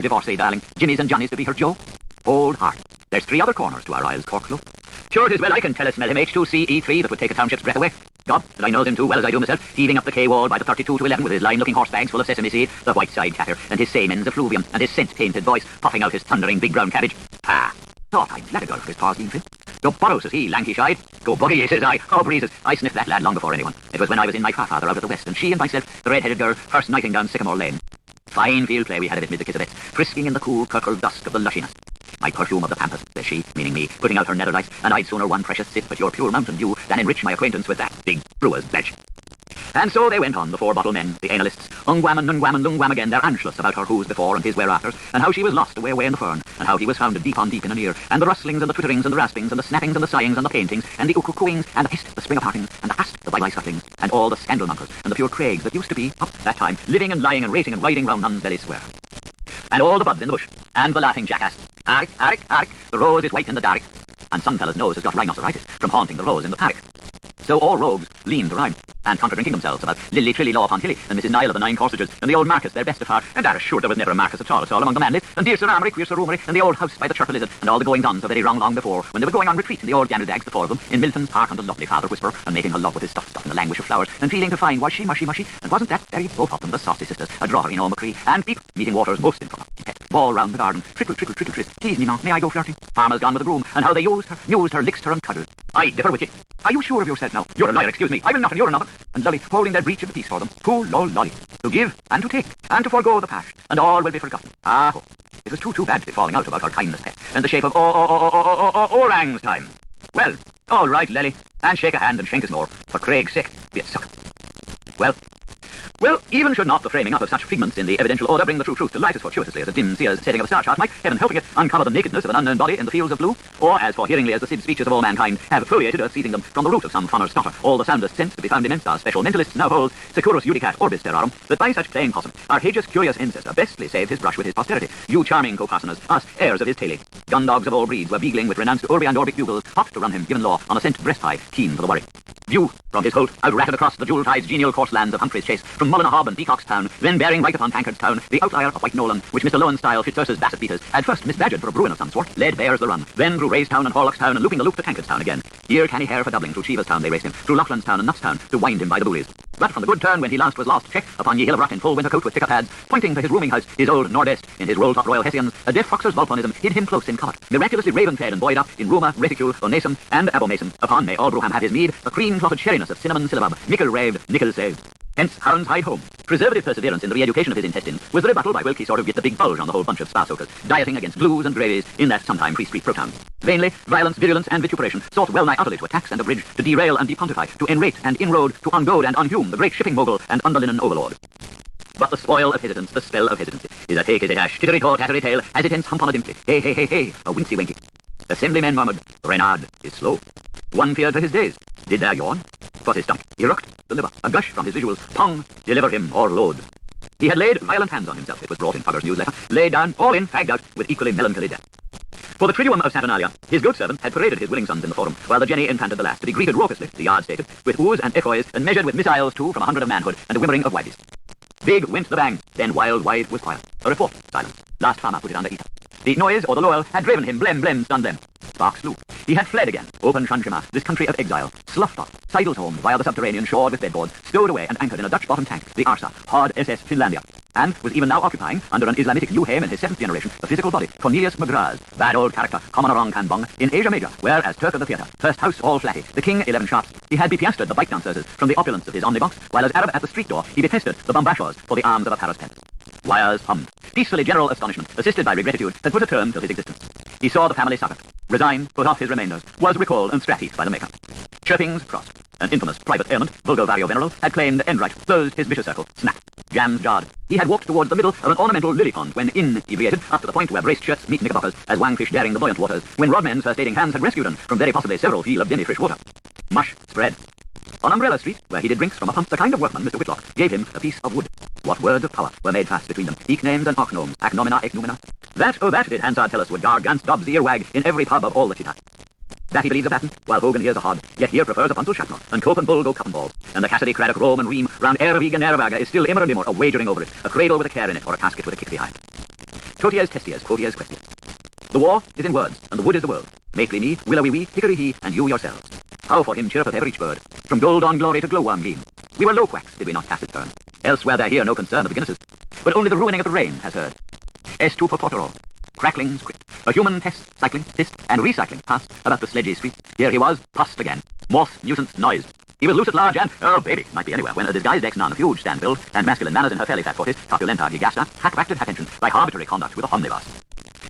Divorcee, darling. Jimmy's and Johnny's to be her Joe. Old heart. There's 3 other corners to our Isles Cork Club. Sure it is well I can tell a smell him H2CE3 that would take a township's breath away. God, that I knows him too well as I do myself, heaving up the quay-wall by the 32 to 11 with his line-looking horse bags full of sesame seed, the white-side catter, and his samen's effluvium, and his scent-painted voice puffing out his thundering big brown cabbage. Ah, thought I'd let a girl for his paws being fit. Go borrow, says he, lanky-shied. Go buggy, says I. Oh, breezes, I sniffed that lad long before anyone. It was when I was in my father out of the west, and she and myself, the red-headed girl, first nighting down Sycamore Lane. Fine field play we had of it mid the Kisabets, frisking in the cool purple dusk of the lushiness. My perfume of the pampas, says she, meaning me, putting out her nether lights, and I'd sooner one precious sip at your pure mountain dew than enrich my acquaintance with that big brewer's pledge. And so they went on, the 4-bottle men, the analists, ungwam and nungwam and lungwam again, their anxious about her who's before and his whereafters, and how she was lost away in the fern, and how he was found deep on deep in an ear, and the rustlings and the twitterings and the raspings and the snappings and the sighings and the paintings, and the uku-cooings and the hist, the spring of heartings, and the hast, the bye-bye scuttlings, and all the scandal-monkers, and the pure craigs that used to be, up that time, living and lying and racing and riding round Nuns' Belly Square. And all the buds in the bush, and the laughing jackass. Arick, arick, arick, the rose is white in the dark. And some fella's nose has got rhinoceros from haunting the rose in the paddock. So all rogues leaned to rhyme, and contra-drinking themselves about Lily Trilly Law upon Hilly, and Mrs. Nile of the 9 Corsages, and the old Marcus, their best of heart, and sure there was never a Marcus at all among the manlies, and dear Sir Amory, queer Sir Rumory, and the old house by the chirp lizard, and all the goings-on so very long before, when they were going on retreat in the old Gandeldags, the 4 of them, in Milton's park under lovely Father Whisper, and making her love with his stuff in the language of flowers, and feeling to find was she mushy, and wasn't that very both of them, the saucy sisters, a drawer in O'Macree, and Beep, meeting waters most in front of pet, ball round the garden, trickle, tris, tease me now, may I go flirting? Farmer's gone with the broom, and how they used her, licked her, and cuddled. I differ with you. Are you sure of yourself now? You're a liar, excuse me. I will not, and you're another. And Lolly, holding their breach of the peace for them. Who, lolly, to give and to take, and to forego the past, and all will be forgotten. Ah, ho. It was too bad to be falling out about her kindness, pet, in the shape of orang's time. Well, all right, Lely, and shake a hand and shank us more, for Craig's sake, be it suck. Well, even should not the framing up of such figments in the evidential order bring the true truth to light as fortuitously as a dim seer's setting of a star chart might, heaven helping it, uncover the nakedness of an unknown body in the fields of blue, or as forhearingly as the Sid speeches of all mankind have foliated earth seizing them from the root of some funner stotter, all the soundest sense to be found immense, our special mentalists now hold, securus judicat orbis terrarum, that by such playing possum, our hageous curious ancestor bestly saved his brush with his posterity, you charming co-parsoners, us heirs of his taily. Gun dogs of all breeds were beagling with renounced urbi and orbic bugles, hot to run him, given law, on a scent breast high, keen for the worry. View from his holt, out ratted across the jewel tide's genial course lands of Humphrey's Chase, from Mullinahob and Peacock's Town, then bearing right upon Tankard's Town, the outlier of White Nolan, which Mr. Lowenstyle, Fitzurse's Basset Beaters, had first misbadgered for a bruin of some sort, led bears the run, then through Raystown and Horlock's Town, and looping the loop to Tankard's Town again. Here canny hair for doubling, through Cheever's Town they raced him, through Loughlin's Town and Nutt's Town, to wind him by the bullies. But from the good turn when he last was lost, check upon ye hill of rut in full winter coat with thicker pads, pointing to his rooming house, his old Nordest, in his roll-top Royal Hessians, a deaf foxer's volponism hid him close in covert, miraculously raven-fed and buoyed up in rumour, reticule, onasum, and abomasum. Upon may all Bruham have his mead, the cream-clotted sherriness of cinnamon syllabub, nickel raved, nickel saved. Hence, Harren's hide home. Preservative perseverance in the re-education of his intestines was the rebuttal by Wilkie sort of get the big bulge on the whole bunch of spa-soakers, dieting against blues and gravies in that sometime free-street pro-town. Vainly, violence, virulence, and vituperation sought well-nigh utterly to tax and abridge, to derail and depontify, to enrate and inroad, to ungoad and unhume the great shipping mogul and underlinen overlord. But the spoil of hesitance, the spell of hesitancy, is a take, is a dash, tittery-taw, tattery-tail, as it ends hump on a dimply, hey, a wincy-winky. Assemblymen murmured, Reynard is slow. One feared for his days. Did there yawn? For his stomach, eruct, the liver, a gush from his visuals, pong, deliver him or load. He had laid violent hands on himself, it was brought in Fugger's newsletter, laid down, all in, fagged out, with equally melancholy death. For the Triduum of Saturnalia, his goat servant had paraded his willing sons in the forum, while the Jenny infanted the last, to be greeted raucously, the yard stated, with oohs and echoes, and measured with missiles too from 100 of manhood, and a whimmering of wives. Big went the bang, then wide was quiet. A report, silence. Last farmer put it under heater. The noise, or the Lowell, had driven him, blem, stunned them. Sparks flew. He had fled again, open Shanshima, this country of exile, sloughed off, sidled home via the subterranean shored with bedboards, stowed away and anchored in a Dutch-bottomed tank, the Arsa, hard SS Finlandia, and was even now occupying, under an Islamitic Uhaim in his 7th generation, the physical body, Cornelius McGrath, bad old character, common wrong Kanbong, in Asia Major, where, as Turk of the theatre, first house all flatty, the king 11 sharps, he had bepiastered the bike dancers from the opulence of his omnibox, while as Arab at the street door, he detested the bombashos for the arms of a Paris pence. Wires hummed. Peacefully general astonishment, assisted by regretitude, had put a term to his existence. He saw the family suffer, resigned, put off his remainders, was recalled and stratted by the maker. Chirpings crossed. An infamous private ailment, vulgo vario veneral, had claimed end right, closed his vicious circle, snap. Jams jarred. He had walked towards the middle of an ornamental lily pond when inebriated, up to the point where braced shirts meet knickerbockers, as wangfish daring the buoyant waters, when rodmen's first aiding hands had rescued him from very possibly several feet of demi-fresh water. Mush spread. On Umbrella Street, where he did drinks from a pump, the kind of workman, Mr. Whitlock, gave him a piece of wood. What words of power were made fast between them? Eke names and arch gnomes, ac nomina, ec numina. That did Hansard tell us would Gargant's Dobbs earwag in every pub of all the chittat. That he believes a pattern, while Hogan hears a hod, yet here prefers a puntal shatnel, and Cope and Bull go cup and balls, and the Cassidy, Craddock, Rome and Ream, round Erevig and Erevaga is still immer and immer a wagering over it, a cradle with a care in it, or a casket with a kick behind. Totias, testias, quotias, questias. The war is in words, and the wood is the world. Mately me, willowy we, hickory he, and you yourselves. How for him cheereth ever each bird, from gold on glory to glowworm gleam. We were low quacks, did we not cast it turn? Else were there here no concern of the Guinnesses, but only the ruining of the rain has heard. Est tu per potero. Cracklings quick. A human pest, cycling, hissed, and recycling passed about the sledgy streets. Here he was, pussed again. Moth, nuisance, noise. He was loose at large and, oh baby, might be anywhere, when a disguised ex-nun of huge stand build and masculine manners in her fairly fat forties, corpulenta gigasta, hack-backed at attention by arbitrary conduct with a omnibus.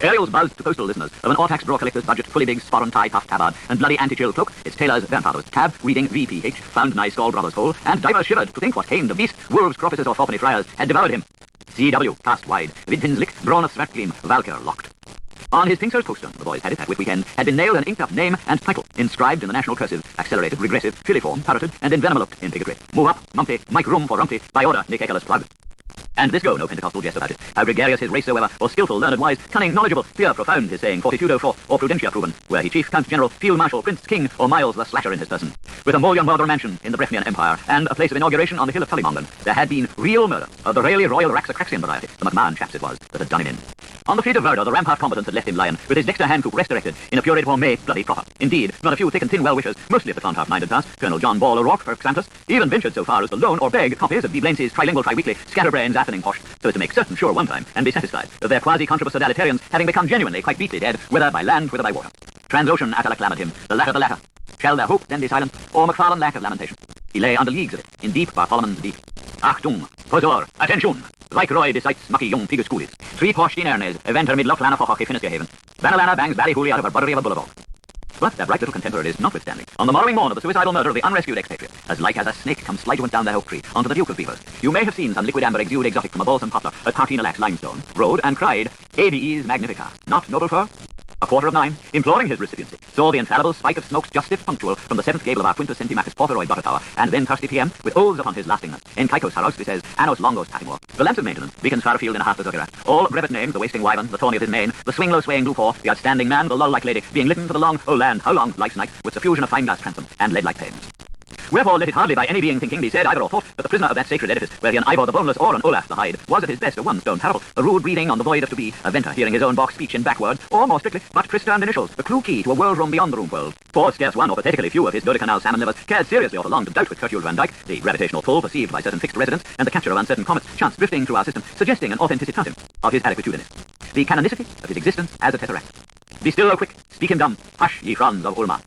Aerials buzzed to postal listeners of an all-tax drawer collector's budget, fully big, sporran tie, puff tabard, and bloody anti-chill cloak, its tailor's grandfather was tab, reading VPH, found nice scald brother's hole, and divers shivered to think what came the beast, wolves, crocuses, or fourpenny friars had devoured him. CW, cast wide, Vidpin's lick, brawn of Svartgleam, Valkyr locked. On his Pinkster's postern, the boys had it that whit weekend, had been nailed an inked-up name and title, inscribed in the national cursive, accelerated, regressive, filiform, parroted, and envenomoloped in bigotry. Move up, Mumpty, Mike room for Rumpty, by order, Nick Eccles plug. And this go, no Pentecostal jest about it. How gregarious his race soever, or skilful, learned, wise, cunning, knowledgeable, fear profound, his saying, fortitudo for, or prudentia proven, were he chief, count, general, field marshal, prince, king, or Miles the Slasher in his person. With a mullion border mansion in the Breffnian Empire, and a place of inauguration on the hill of Tullymongan, there had been real murder, of the really royal Raxacraxian variety, the McMahon chaps it was, that had done him in. On the fleet of Verdo, the rampart combatants had left him lying, with his dexter hand coup resurrected, in a purade for May, bloody proper. Indeed, not a few thick and thin well-wishers, mostly of the Clontarf-minded class, Colonel John Ball O'Rourke, Kirk Santos, even ventured so far as to loan or beg copies of D. Blainsey's trilingual tri-weekly scatterbrains athening posh, so as to make certain sure one time, and be satisfied of their quasi-contribus sodalitarians having become genuinely quite beatly dead, whether by land, whether by water. Transocean Atala clamored him, the latter. Shall their hope then be silent, or Macfarlane lack of lamentation? He lay under leagues of it, in deep Bartholomewn's deep. Achtung, posor, attention! Viceroy decites mucky young pigus. Three posh in Ernes, eventer mid Lochlana for hockey Finiskehaven. Banalana bangs ballyhooly out of her buttery of a bulldog. But their bright little contemporary is notwithstanding. On the morrowing morn of the suicidal murder of the unrescued expatriate, as like as a snake comes slidewant down the oak tree onto the Duke of Beavers, you may have seen some liquid amber exude exotic from a balsam poplar at Partinalax limestone, rode and cried, ABE's Magnifica, not noble fur? 9:15, imploring his recipiency, saw the infallible spike of smokes just stiff punctual from the seventh gable of our Quintus Centimachus Porphyroid butter tower, and then thirsty PM, with oaths upon his lastingness. En Caicos Haraus, says, Annos Longos Pattimore. The lamps of maintenance, beacons Farfield in a half the Zuckerat. All brevet names, the wasting wyvern, the tawny of his mane, the swing low swaying blue paw, the outstanding man, the lull-like lady, being litten for the long, oh land, how long, life's night, with suffusion of fine glass transom, and lead-like panes. Wherefore let it hardly by any being thinking be said either or thought that the prisoner of that sacred edifice, where an Ivor the boneless or an Olaf the hide, was at his best a one stone parable, a rude breathing on the void of to be, a venter hearing his own box speech in backwards, or more strictly, but Christerned initials, the clue key to a world room beyond the room world. For scarce one or pathetically few of his dodecanal salmon livers cared seriously or for long to doubt with Hercule Van Dyke the gravitational pull perceived by certain fixed residents and the capture of uncertain comets chance drifting through our system, suggesting an authenticity of his adequatudinous. The canonicity of his existence as a tesseract. Be still, O quick, speak him dumb, hush, ye fronds of Ulma.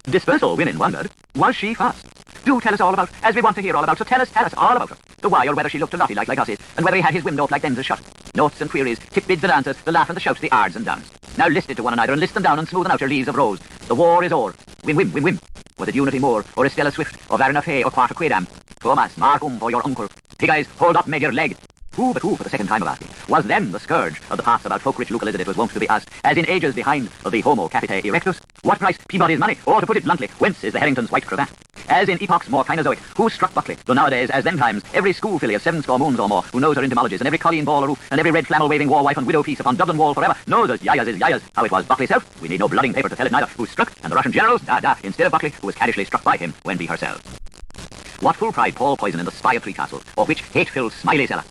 Dispersal, women wondered, was she fast? Do tell us all about, as we want to hear all about, so tell us all about her. The why, or whether she looked a lotty like us is, and whether he had his window like them's shut. Notes and queries, tip bids and answers, the laugh and the shouts, the ards and downs. Now list it to one another and list them down and smoothen out your leaves of rose. The war is o'er. Wim. Was it Unity Moore, or Estella Swift, or Varina Fay, or Quarter Quaidam? Thomas, mark for your uncle. Pig eyes, hold up Major Leg. Who but who, for the second time of asking, was then the scourge of the past about folk-rich Luke Elizabeth was wont to be asked, as in ages behind of the Homo Capitae Erectus? What price Peabody's money, or to put it bluntly, whence is the Harrington's white cravat? As in epochs more Kinozoic, who struck Buckley? Though nowadays, as then times, every school filly of 70 moons or more, who knows her entomologies, and every colleen ball or roof, and every red flannel-waving war-wife and widow piece upon Dublin wall forever, knows as yayas is yayas. How it was Buckley self, we need no blooding paper to tell it neither. Who struck, and the Russian generals, instead of Buckley, who was caddishly struck by him, when be herself. What full pride Paul poison in the spy of Three Castles, or which hate-filled smiley cellar?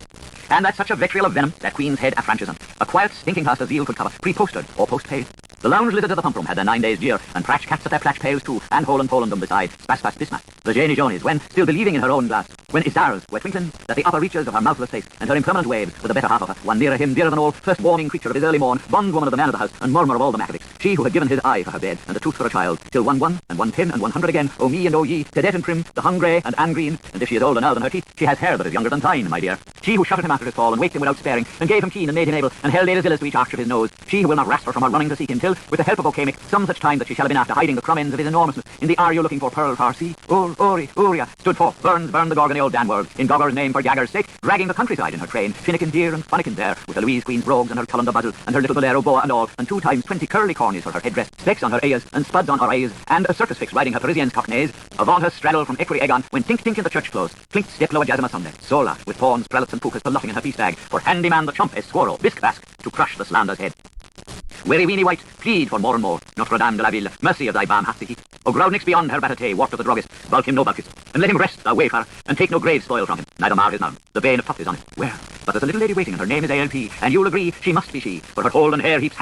And that such a vitriol of venom, that Queen's Head affranchison, a quiet stinking house of zeal could cover, pre-posted or post-paid. The lounge lizards of the pump room had their 9 days' jeer, and pratch cats at their platch pails too, and hole and Polandum beside, spas bismat. The Janie Jonies, when, still believing in her own glass, when his stars were twinkling, that the upper reaches of her mouthless face, and her impermanent waves were the better half of her, one nearer him, dearer than all, first warning creature of his early morn, bondwoman of the man of the house, and murmur of all the Machiavics, she who had given his eye for her bed, and the tooth for a child, till 1 and 1 and 100 again, O me and O ye, Cadet and Prim, the Hung Grey and Anne Green, and if she is older now than her teeth, she has hair that is younger than thine, my dear. She who shuttered him after his fall, and waked him without sparing, and gave him keen and made him able, and held Adazillus to each arch of his nose, she who will not rasper from her running to seek him till, with the help of Okamic, some such time that she shall have been after hiding the crumb ends of his enormousness, in the are you looking for pearl farsi, Uria, stood forth, burn the Gorgon old Dan world, in Gogger's name for Jagger's sake, dragging the countryside in her train, Finnegan dear and Funnikin there, with the Louise Queen's brogues and her Cullender buzzle, and her little bolero boa and all, and 2 times 20 curly cornies for her headdress, specks on her ears, and spuds on her eyes, and a circus fix riding her Parisian's cockneys, avant her straddle from Equery Egon, when tink in the church close, clink step lower Jasima Sunday, Sola, with pawns, prelates and pukas for luffing in her piece bag, for handyman the chump, a squirrel, bisque bask, to crush the slander's head. weary weenie white, plead for more and more. Notre Dame de la Ville, mercy of thy barmhearted heat. O groundnix beyond her battate, wart of the druggist, bulk him no bulkist, and let him rest, thou wayfarer, and take no grave spoil from him, neither mar his mound. The bane of Puff is on it. Where? But there's a little lady waiting, and her name is A.L.P., and you'll agree she must be she, for her golden hair heaps hang